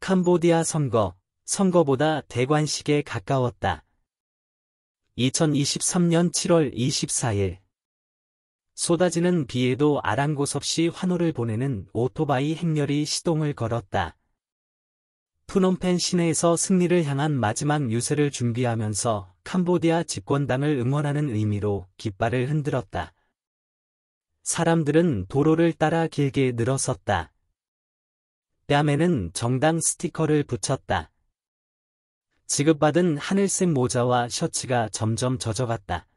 캄보디아 선거보다 대관식에 가까웠다. 2023년 7월 24일. 쏟아지는 비에도 아랑곳 없이 환호를 보내는 오토바이 행렬이 시동을 걸었다. 프놈펜 시내에서 승리를 향한 마지막 유세를 준비하면서 캄보디아 집권당을 응원하는 의미로 깃발을 흔들었다. 사람들은 도로를 따라 길게 늘어섰다. 뺨에는 정당 스티커를 붙였다. 지급받은 하늘색 모자와 셔츠가 점점 젖어갔다.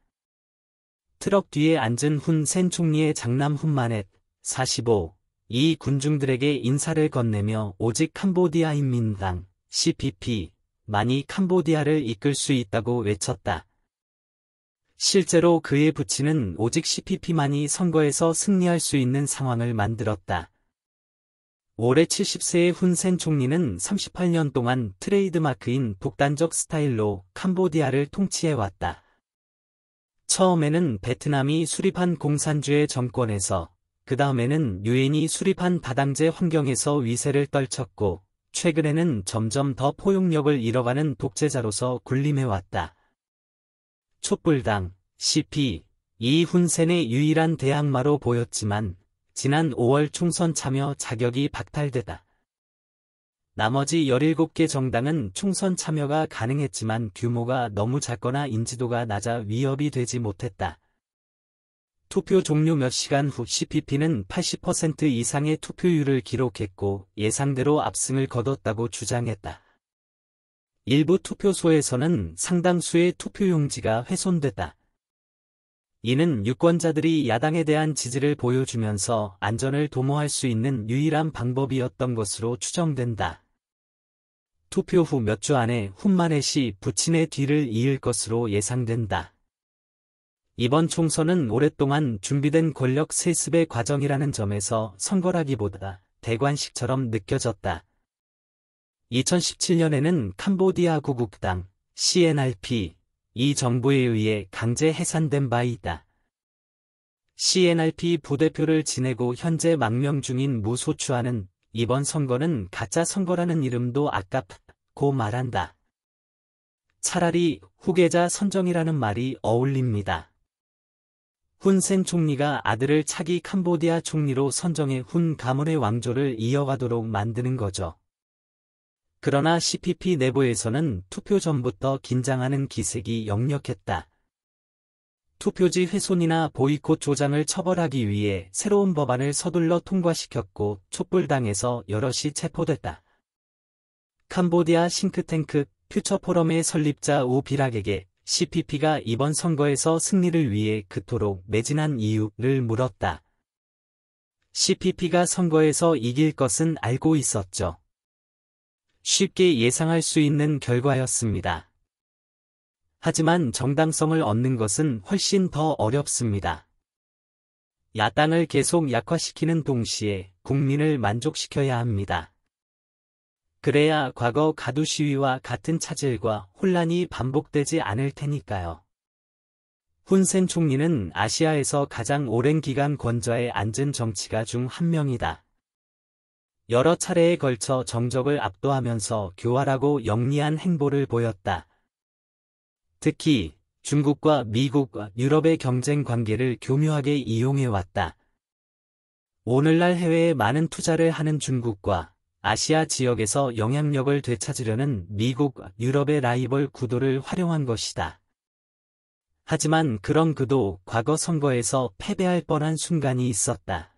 트럭 뒤에 앉은 훈 센 총리의 장남 훈마넷 45, 이 군중들에게 인사를 건네며 오직 캄보디아인민당 CPP만이 캄보디아를 이끌 수 있다고 외쳤다. 실제로 그의 부친은 오직 CPP만이 선거에서 승리할 수 있는 상황을 만들었다. 올해 70세의 훈 센 총리는 38년 동안 트레이드마크인 독단적 스타일로 캄보디아를 통치해왔다. 처음에는 베트남이 수립한 공산주의 정권에서, 그 다음에는 유엔이 수립한 다당제 환경에서 위세를 떨쳤고, 최근에는 점점 더 포용력을 잃어가는 독재자로서 군림해왔다. 촛불당, CP, 이 훈센의 유일한 대항마로 보였지만, 지난 5월 총선 참여 자격이 박탈되다. 나머지 17개 정당은 총선 참여가 가능했지만 규모가 너무 작거나 인지도가 낮아 위협이 되지 못했다. 투표 종료 몇 시간 후 CPP는 80% 이상의 투표율을 기록했고 예상대로 압승을 거뒀다고 주장했다. 일부 투표소에서는 상당수의 투표용지가 훼손됐다. 이는 유권자들이 야당에 대한 지지를 보여주면서 안전을 도모할 수 있는 유일한 방법이었던 것으로 추정된다. 투표 후 몇 주 안에 훈마넷이 부친의 뒤를 이을 것으로 예상된다. 이번 총선은 오랫동안 준비된 권력 세습의 과정이라는 점에서 선거라기보다 대관식처럼 느껴졌다. 2017년에는 캄보디아 구국당 CNRP 이 정부에 의해 강제 해산된 바 있다. CNRP 부대표를 지내고 현재 망명 중인 무 소추아는 이번 선거는 가짜 선거라는 이름도 아깝고 말한다. 차라리 후계자 선정이라는 말이 어울립니다. 훈 센 총리가 아들을 차기 캄보디아 총리로 선정해 훈 가문의 왕조를 이어가도록 만드는 거죠. 그러나 CPP 내부에서는 투표 전부터 긴장하는 기색이 역력했다. 투표지 훼손이나 보이콧 조장을 처벌하기 위해 새로운 법안을 서둘러 통과시켰고 촛불당에서 여럿이 체포됐다. 캄보디아 싱크탱크 퓨처포럼의 설립자 우 비락에게 CPP가 이번 선거에서 승리를 위해 그토록 매진한 이유를 물었다. CPP가 선거에서 이길 것은 알고 있었죠. 쉽게 예상할 수 있는 결과였습니다. 하지만 정당성을 얻는 것은 훨씬 더 어렵습니다. 야당을 계속 약화시키는 동시에 국민을 만족시켜야 합니다. 그래야 과거 가두 시위와 같은 차질과 혼란이 반복되지 않을 테니까요. 훈 센 총리는 아시아에서 가장 오랜 기간 권좌에 앉은 정치가 중 한 명이다. 여러 차례에 걸쳐 정적을 압도하면서 교활하고 영리한 행보를 보였다. 특히 중국과 미국과 유럽의 경쟁 관계를 교묘하게 이용해왔다. 오늘날 해외에 많은 투자를 하는 중국과 아시아 지역에서 영향력을 되찾으려는 미국, 유럽의 라이벌 구도를 활용한 것이다. 하지만 그런 그도 과거 선거에서 패배할 뻔한 순간이 있었다.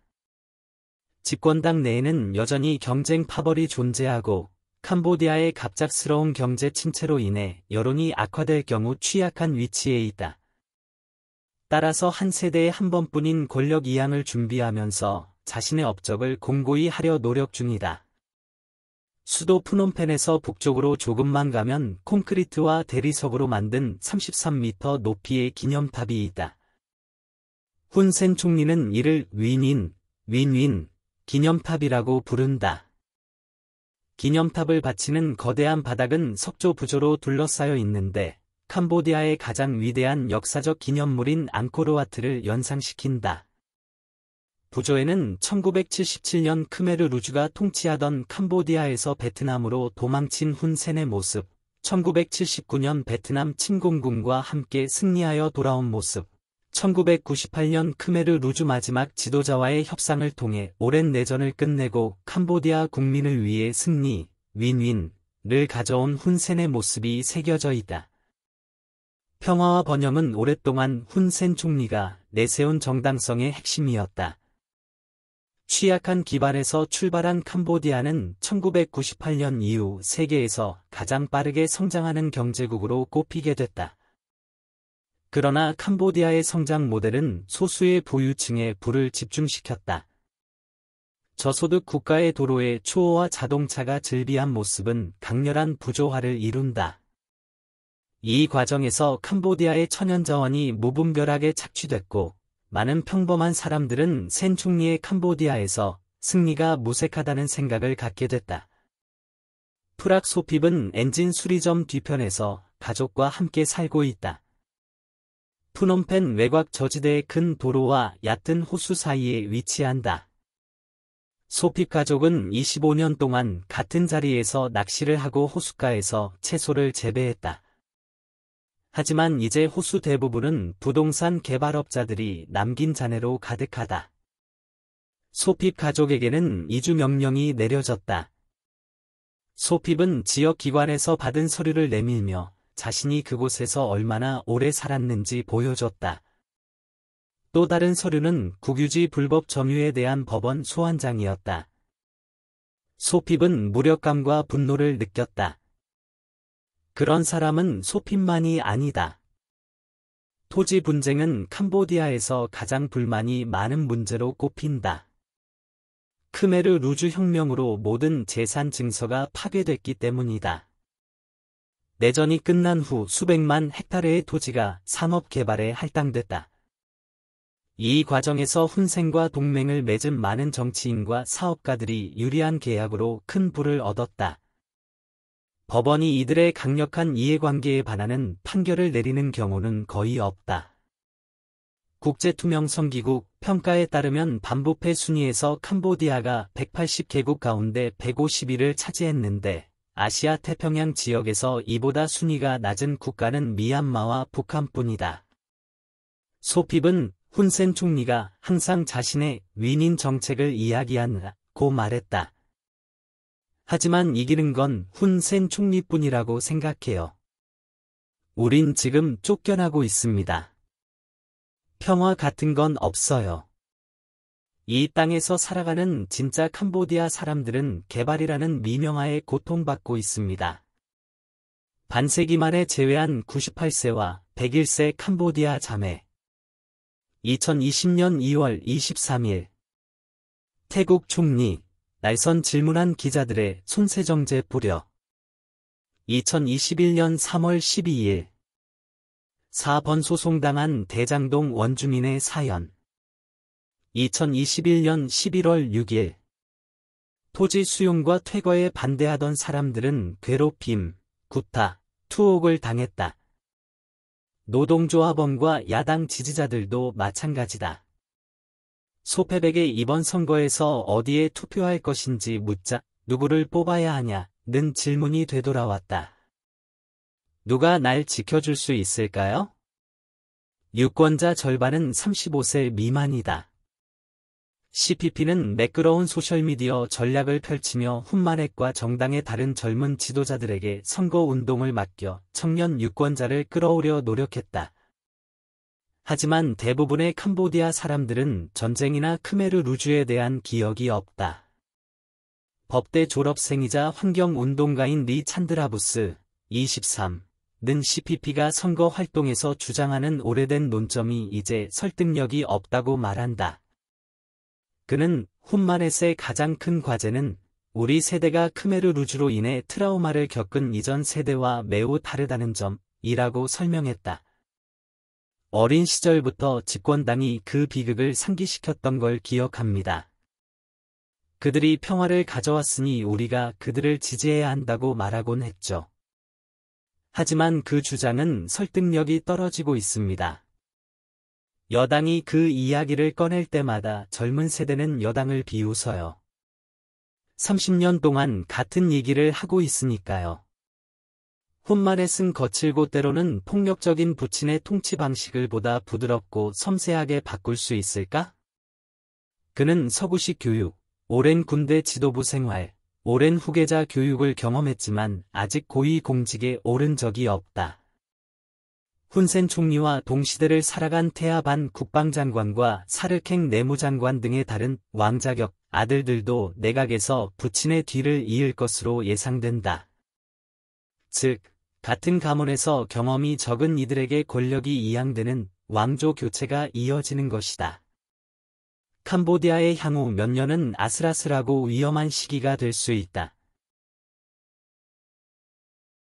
집권당 내에는 여전히 경쟁 파벌이 존재하고 캄보디아의 갑작스러운 경제 침체로 인해 여론이 악화될 경우 취약한 위치에 있다. 따라서 한 세대에 한 번뿐인 권력 이양을 준비하면서 자신의 업적을 공고히 하려 노력 중이다. 수도 프놈펜에서 북쪽으로 조금만 가면 콘크리트와 대리석으로 만든 33m 높이의 기념탑이 있다. 훈 센 총리는 이를 윈윈 기념탑이라고 부른다. 기념탑을 받치는 거대한 바닥은 석조 부조로 둘러싸여 있는데 캄보디아의 가장 위대한 역사적 기념물인 앙코르와트를 연상시킨다. 부조에는 1977년 크메르 루주가 통치하던 캄보디아에서 베트남으로 도망친 훈센의 모습, 1979년 베트남 침공군과 함께 승리하여 돌아온 모습, 1998년 크메르 루주 마지막 지도자와의 협상을 통해 오랜 내전을 끝내고 캄보디아 국민을 위해 승리, 윈윈을 가져온 훈센의 모습이 새겨져 있다. 평화와 번영은 오랫동안 훈센 총리가 내세운 정당성의 핵심이었다. 취약한 기반에서 출발한 캄보디아는 1998년 이후 세계에서 가장 빠르게 성장하는 경제국으로 꼽히게 됐다. 그러나 캄보디아의 성장 모델은 소수의 부유층에 부를 집중시켰다. 저소득 국가의 도로에 초호화 자동차가 즐비한 모습은 강렬한 부조화를 이룬다. 이 과정에서 캄보디아의 천연자원이 무분별하게 착취됐고, 많은 평범한 사람들은 센 총리의 캄보디아에서 승리가 무색하다는 생각을 갖게 됐다. 프락 소핍은 엔진 수리점 뒤편에서 가족과 함께 살고 있다. 푸놈펜 외곽 저지대의 큰 도로와 얕은 호수 사이에 위치한다. 소핍 가족은 25년 동안 같은 자리에서 낚시를 하고 호숫가에서 채소를 재배했다. 하지만 이제 호수 대부분은 부동산 개발업자들이 남긴 잔해로 가득하다. 소핍 가족에게는 이주 명령이 내려졌다. 소핍은 지역 기관에서 받은 서류를 내밀며 자신이 그곳에서 얼마나 오래 살았는지 보여줬다. 또 다른 서류는 국유지 불법 점유에 대한 법원 소환장이었다. 소핍은 무력감과 분노를 느꼈다. 그런 사람은 소핍만이 아니다. 토지 분쟁은 캄보디아에서 가장 불만이 많은 문제로 꼽힌다. 크메르 루주 혁명으로 모든 재산 증서가 파괴됐기 때문이다. 내전이 끝난 후 수백만 헥타르의 토지가 산업 개발에 할당됐다. 이 과정에서 훈센과 동맹을 맺은 많은 정치인과 사업가들이 유리한 계약으로 큰 부를 얻었다. 법원이 이들의 강력한 이해관계에 반하는 판결을 내리는 경우는 거의 없다. 국제투명성기국 평가에 따르면 반부패 순위에서 캄보디아가 180개국 가운데 150위를 차지했는데 아시아 태평양 지역에서 이보다 순위가 낮은 국가는 미얀마와 북한뿐이다. 소핍은 훈센 총리가 항상 자신의 윈윈 정책을 이야기한다고 말했다. 하지만 이기는 건 훈센 총리뿐이라고 생각해요. 우린 지금 쫓겨나고 있습니다. 평화 같은 건 없어요. 이 땅에서 살아가는 진짜 캄보디아 사람들은 개발이라는 미명하에 고통받고 있습니다. 반세기 말에 제외한 98세와 101세 캄보디아 자매. 2020년 2월 23일 태국 총리 날선 질문한 기자들의 손세정제 뿌려. 2021년 3월 12일 4번 소송당한 대장동 원주민의 사연. 2021년 11월 6일 토지 수용과 퇴거에 반대하던 사람들은 괴롭힘, 구타, 투옥을 당했다. 노동조합원과 야당 지지자들도 마찬가지다. 소패백의 이번 선거에서 어디에 투표할 것인지 묻자 누구를 뽑아야 하냐는 질문이 되돌아왔다. 누가 날 지켜줄 수 있을까요? 유권자 절반은 35세 미만이다. CPP는 매끄러운 소셜미디어 전략을 펼치며 훈마넷과 정당의 다른 젊은 지도자들에게 선거운동을 맡겨 청년 유권자를 끌어오려 노력했다. 하지만 대부분의 캄보디아 사람들은 전쟁이나 크메르 루주에 대한 기억이 없다. 법대 졸업생이자 환경운동가인 리 찬드라부스, 23, 는 CPP가 선거 활동에서 주장하는 오래된 논점이 이제 설득력이 없다고 말한다. 그는 훈마넷의 가장 큰 과제는 우리 세대가 크메르 루주로 인해 트라우마를 겪은 이전 세대와 매우 다르다는 점이라고 설명했다. 어린 시절부터 집권당이 그 비극을 상기시켰던 걸 기억합니다. 그들이 평화를 가져왔으니 우리가 그들을 지지해야 한다고 말하곤 했죠. 하지만 그 주장은 설득력이 떨어지고 있습니다. 여당이 그 이야기를 꺼낼 때마다 젊은 세대는 여당을 비웃어요. 30년 동안 같은 얘기를 하고 있으니까요. 훗말에쓴 거칠고 때로는 폭력적인 부친의 통치 방식을 보다 부드럽고 섬세하게 바꿀 수 있을까? 그는 서구식 교육, 오랜 군대 지도부 생활, 오랜 후계자 교육을 경험했지만 아직 고위 공직에 오른 적이 없다. 훈센 총리와 동시대를 살아간 태아반 국방장관과 사르캥 내무장관 등의 다른 왕자격 아들들도 내각에서 부친의 뒤를 이을 것으로 예상된다. 즉, 같은 가문에서 경험이 적은 이들에게 권력이 이양되는 왕조 교체가 이어지는 것이다. 캄보디아의 향후 몇 년은 아슬아슬하고 위험한 시기가 될 수 있다.